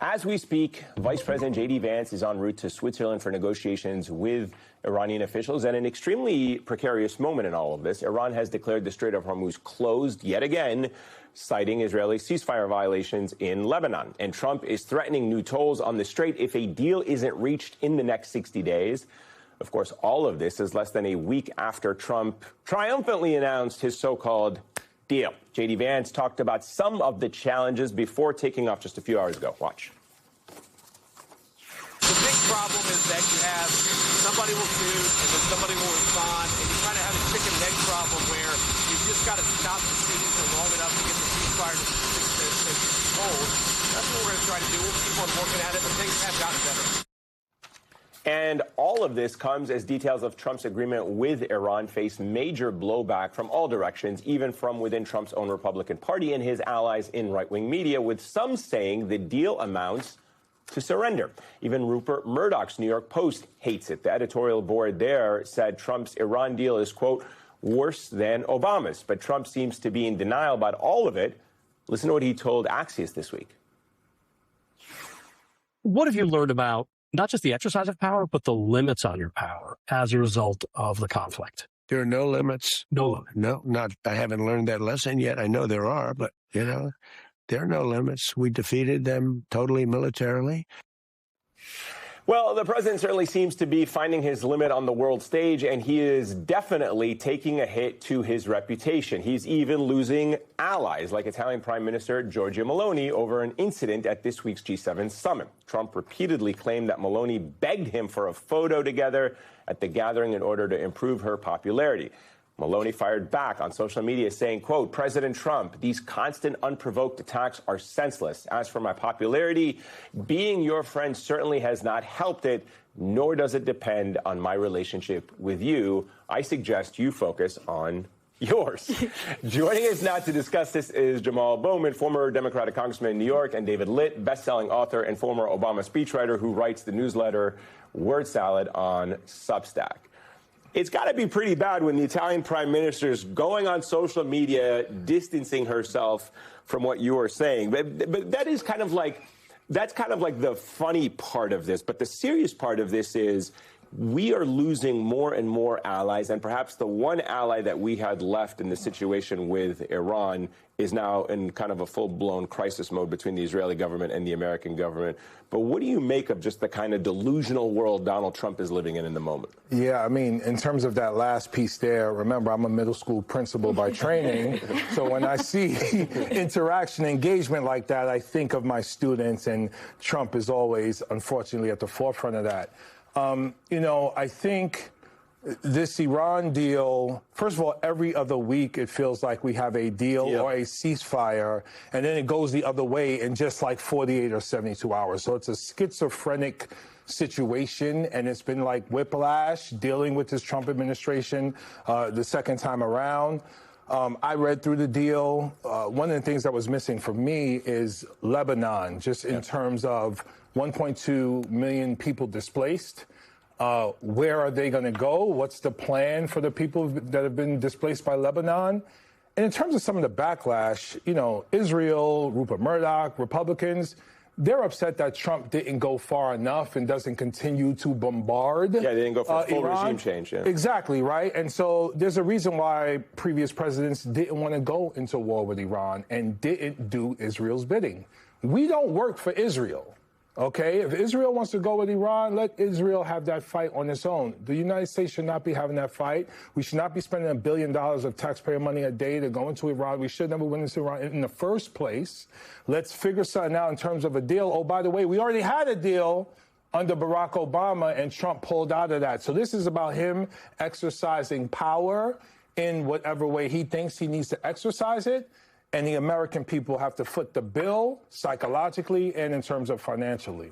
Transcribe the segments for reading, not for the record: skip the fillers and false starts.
As we speak, Vice President J.D. Vance is en route to Switzerland for negotiations with Iranian officials. And an extremely precarious moment in all of this, Iran has declared the Strait of Hormuz closed yet again, citing Israeli ceasefire violations in Lebanon. And Trump is threatening new tolls on the strait if a deal isn't reached in the next 60 days. Of course, all of this is less than a week after Trump triumphantly announced his so-called deal. J.D. Vance talked about some of the challenges before taking off just a few hours ago. Watch. The big problem is that you have somebody will sue and then somebody will respond, and you kind of have a chicken and egg problem where you've just got to stop the shooting for long enough to get the ceasefire to hold. That's what we're going to try to do. We'll keep on working at it, but things have gotten better. And all of this comes as details of Trump's agreement with Iran face major blowback from all directions, even from within Trump's own Republican Party and his allies in right-wing media, with some saying the deal amounts to surrender. Even Rupert Murdoch's New York Post hates it. The editorial board there said Trump's Iran deal is, quote, worse than Obama's. But Trump seems to be in denial about all of it. Listen to what he told Axios this week. What have you learned about not just the exercise of power, but the limits on your power as a result of the conflict? There are no limits. No limit. No, not. I haven't learned that lesson yet. I know there are, but, there are no limits. We defeated them totally militarily. Well, the president certainly seems to be finding his limit on the world stage, and he is definitely taking a hit to his reputation. He's even losing allies, like Italian Prime Minister Giorgia Meloni, over an incident at this week's G7 summit. Trump repeatedly claimed that Meloni begged him for a photo together at the gathering in order to improve her popularity. Meloni fired back on social media saying, quote, President Trump, these constant unprovoked attacks are senseless. As for my popularity, being your friend certainly has not helped it, nor does it depend on my relationship with you. I suggest you focus on yours. Joining us now to discuss this is Jamal Bowman, former Democratic congressman in New York, and David Litt, best-selling author and former Obama speechwriter who writes the newsletter Word Salad on Substack. It's got to be pretty bad when the Italian prime minister is going on social media, distancing herself from what you are saying. But that is kind of like, that's kind of like the funny part of this. But the serious part of this is we are losing more and more allies. And perhaps the one ally that we had left in the situation with Iran is now in kind of a full-blown crisis mode between the Israeli government and the American government. But what do you make of just the kind of delusional world Donald Trump is living in the moment? Yeah, I mean, in terms of that last piece there, remember, I'm a middle school principal by training. So when I see interaction, engagement like that, I think of my students, and Trump is always, unfortunately, at the forefront of that. I think this Iran deal, first of all, every other week it feels like we have a deal or a ceasefire, and then it goes the other way in just like 48 or 72 hours. So it's a schizophrenic situation, and it's been like whiplash dealing with this Trump administration the second time around. I read through the deal. One of the things that was missing for me is Lebanon, just in terms of 1.2 million people displaced. Where are they going to go? What's the plan for the people that have been displaced by Lebanon? And in terms of some of the backlash, Israel, Rupert Murdoch, Republicans, they're upset that Trump didn't go far enough and doesn't continue to bombard. Yeah, they didn't go for full Iran. regime change. Yeah. Exactly, right? And so there's a reason why previous presidents didn't want to go into war with Iran and didn't do Israel's bidding. We don't work for Israel. Okay, if Israel wants to go with Iran, let Israel have that fight on its own. The United States should not be having that fight. We should not be spending $1 billion of taxpayer money a day to go into Iran. We should never went into Iran in the first place. Let's figure something out in terms of a deal. Oh, by the way, we already had a deal under Barack Obama, and Trump pulled out of that. So this is about him exercising power in whatever way he thinks he needs to exercise it. And the American people have to foot the bill psychologically and in terms of financially.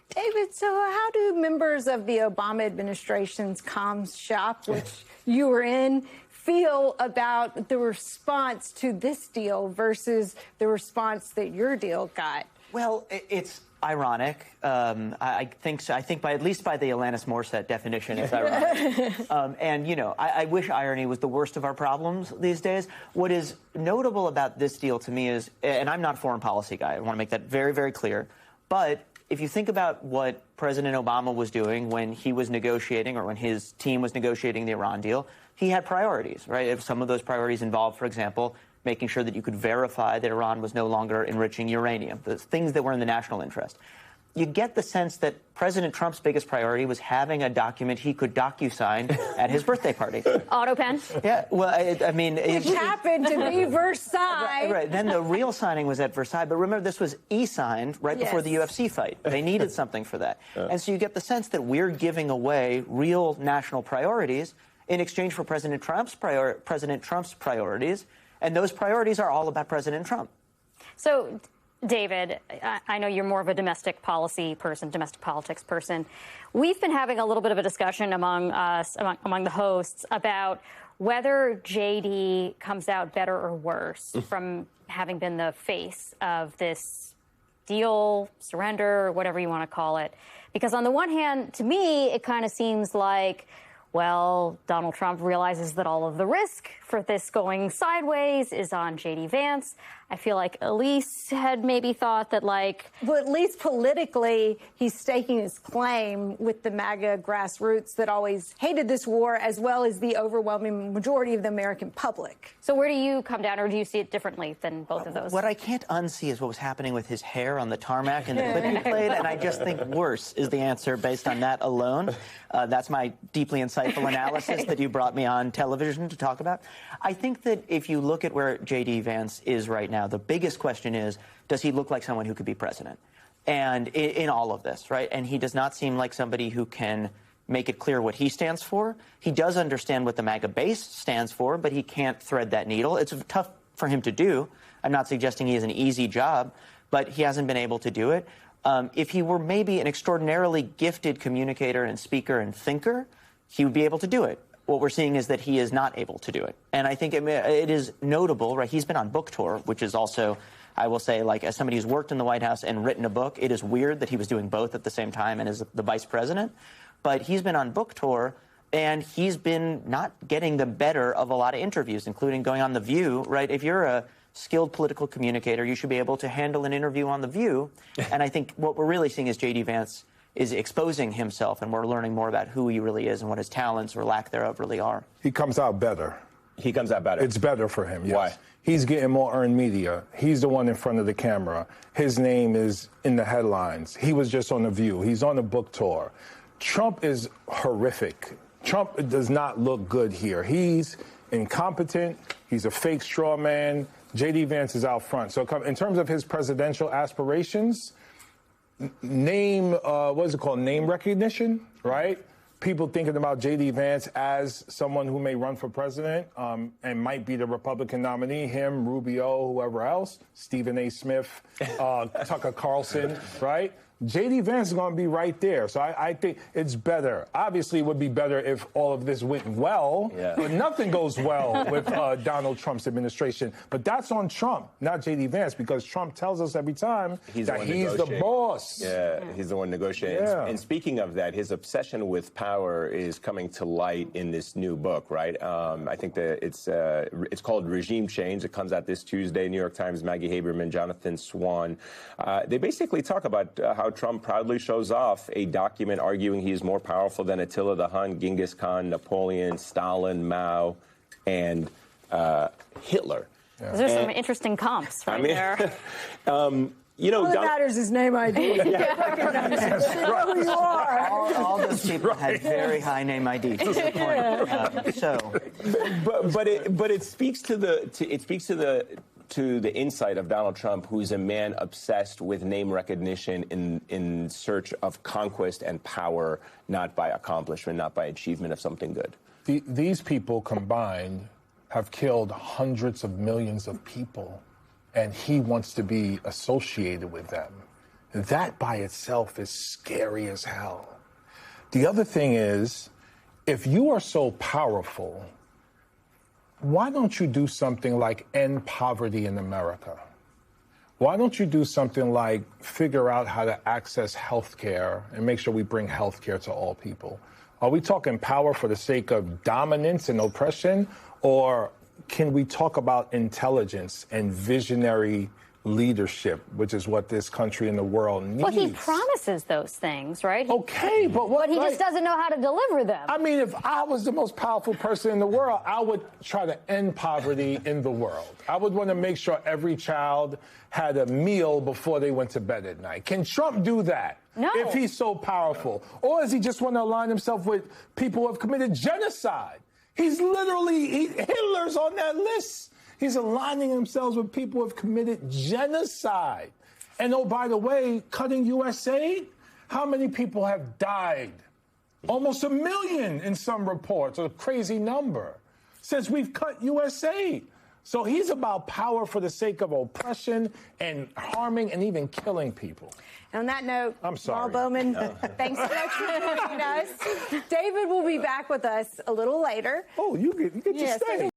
David, so how do members of the Obama administration's comms shop, which you were in, feel about the response to this deal versus the response that your deal got? Well, it's ironic. I think so. I think by at least by the Alanis Morissette definition, it's ironic. I wish irony was the worst of our problems these days. What is notable about this deal to me is, and I'm not a foreign policy guy, I want to make that very, very clear, But if you think about what President Obama was doing when he was negotiating or when his team was negotiating the Iran deal, he had priorities, right? If some of those priorities involved, for example, making sure that you could verify that Iran was no longer enriching uranium, the things that were in the national interest. You get the sense that President Trump's biggest priority was having a document he could docu-sign at his birthday party. Auto pen? Yeah, well, I mean... Which happened to be Versailles. Right. Then the real signing was at Versailles. But remember, this was e-signed right before the UFC fight. They needed something for that. And so you get the sense that we're giving away real national priorities in exchange for President Trump's priorities. And those priorities are all about President Trump. So, David, I know you're more of a domestic policy person, domestic politics person. We've been having a little bit of a discussion among us, among the hosts, about whether JD comes out better or worse from having been the face of this deal, surrender, whatever you want to call it. Because on the one hand, to me, it kind of seems like, well, Donald Trump realizes that all of the risk for this going sideways is on J.D. Vance. I feel like Elise had maybe thought that, like... Well, at least politically, he's staking his claim with the MAGA grassroots that always hated this war, as well as the overwhelming majority of the American public. So where do you come down, or do you see it differently than both of those? What I can't unsee is what was happening with his hair on the tarmac in the clip he played, and I just think worse is the answer based on that alone. That's my deeply insightful analysis that you brought me on television to talk about. I think that if you look at where J.D. Vance is right now, the biggest question is, does he look like someone who could be president? And in all of this, right? And he does not seem like somebody who can make it clear what he stands for. He does understand what the MAGA base stands for, but he can't thread that needle. It's tough for him to do. I'm not suggesting he has an easy job, but he hasn't been able to do it. If he were maybe an extraordinarily gifted communicator and speaker and thinker, he would be able to do it. What we're seeing is that he is not able to do it. And I think it is notable, right? He's been on book tour, which is also, I will say, like, as somebody who's worked in the White House and written a book, it is weird that he was doing both at the same time and is the vice president. But he's been on book tour, and he's been not getting the better of a lot of interviews, including going on The View, right? If you're a skilled political communicator, you should be able to handle an interview on The View. And I think what we're really seeing is J.D. Vance is exposing himself, and we're learning more about who he really is and what his talents or lack thereof really are. He comes out better. He comes out better. It's better for him, yes. Why? He's getting more earned media. He's the one in front of the camera. His name is in the headlines. He was just on The View. He's on a book tour. Trump is horrific. Trump does not look good here. He's incompetent. He's a fake straw man. J.D. Vance is out front. So in terms of his presidential aspirations, name, what is it called? Name recognition, right? People thinking about J.D. Vance as someone who may run for president and might be the Republican nominee, him, Rubio, whoever else, Stephen A. Smith, Tucker Carlson, right? J.D. Vance is going to be right there. So I think it's better. Obviously, it would be better if all of this went well, but nothing goes well with Donald Trump's administration. But that's on Trump, not J.D. Vance, because Trump tells us every time that he's the boss. Yeah, he's the one negotiating. Yeah. And speaking of that, his obsession with power is coming to light in this new book, right? I think that it's called Regime Change. It comes out this Tuesday. New York Times, Maggie Haberman, Jonathan Swan. They basically talk about how Trump proudly shows off a document arguing he is more powerful than Attila the Hun, Genghis Khan, Napoleon, Stalin, Mao, and Hitler. Yeah. Those are some interesting comps right there. You know, all that matters is name ID. Recognize who you are. All those people had very high name ID. But it speaks to the insight of Donald Trump, who's a man obsessed with name recognition in search of conquest and power, not by accomplishment, not by achievement of something good. These people combined have killed hundreds of millions of people, and he wants to be associated with them. That by itself is scary as hell. The other thing is, if you are so powerful, why don't you do something like end poverty in America? Why don't you do something like figure out how to access health care and make sure we bring health care to all people? Are we talking power for the sake of dominance and oppression, or can we talk about intelligence and visionary leadership, which is what this country and the world needs. Well, he promises those things, right? Okay, but what? But he just doesn't know how to deliver them. I mean, if I was the most powerful person in the world, I would try to end poverty in the world. I would want to make sure every child had a meal before they went to bed at night. Can Trump do that? No. If he's so powerful? Or does he just want to align himself with people who have committed genocide? He's literally, Hitler's on that list. He's aligning himself with people who have committed genocide. And oh, by the way, cutting U.S. aid, how many people have died? Almost 1 million in some reports, a crazy number, since we've cut U.S. aid. So he's about power for the sake of oppression and harming and even killing people. And on that note, I'm sorry. Paul Bowman, thanks so much for joining us. David will be back with us a little later. Oh, you get to stay.